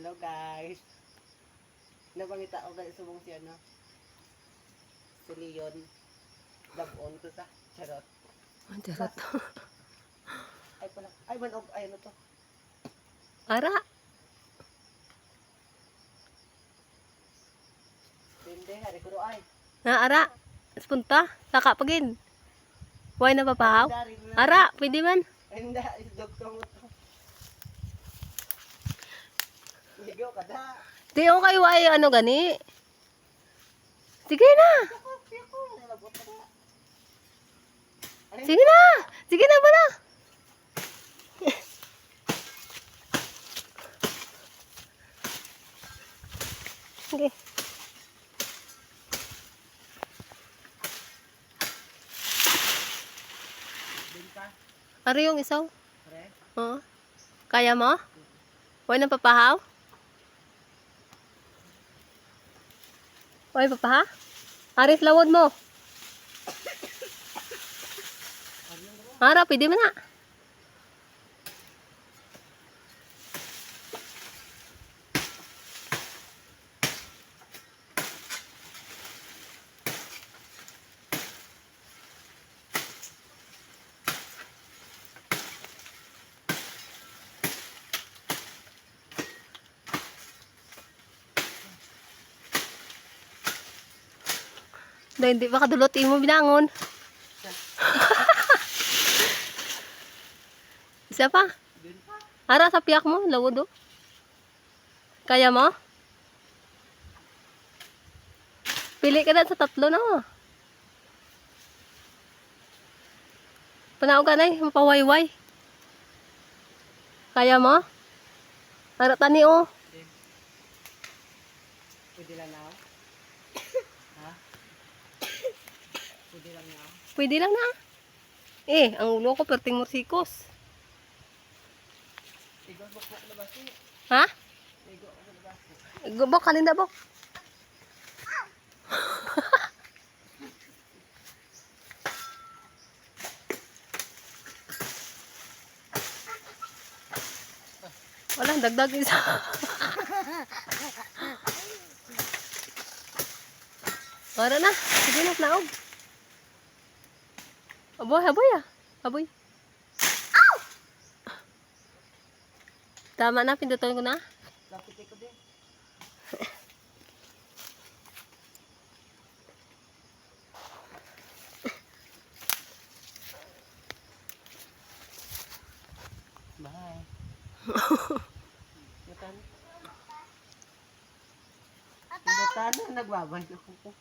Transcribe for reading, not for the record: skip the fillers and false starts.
Hello guys. Nabangita ako guys subong siya no. Si Leon. Dabon ko ta. Charot. Ang charot. Ay pala. Ay manog ay ano to. Ara. Hindi hari ko ay. Na ara. Punta. Saka pagin. Huwag na papahaw. Ara. Pwede man. Ay hindi. Isdog ka mo to. Ligaw ka da. Di ako kayo ay ano gani. Sige na. Sige na. Sige na pala. Okay. Ano yung isaw? Oo. Kaya mo? Huwag nang papahaw? Huwag papaha? Aris lawod mo. Ara, pwede mo na. Dahil hindi baka dulot mo binangon. Isa pa? Ara, sa piyak mo, lawod o. Kaya mo? Pili ka na sa tatlo na o. Panaog ka na eh, mapawayway. Kaya mo? Ara, tani o. Pwede lang na. Ha? Pwede lang na. Pwede lang na. Eh, ang ulo ko perting morsikos. Tigo bukbok na ba si? Ha? Tigo ako na ba? Gubok, kanina bok. Wala, dagdag isa. Para na. Sige na, naog. Aboy, aboy ah. Aboy. Ow! Tama na, pindutin ko na. Lapit ko din. Bye. Yutan. Yutan na nagbabay ako.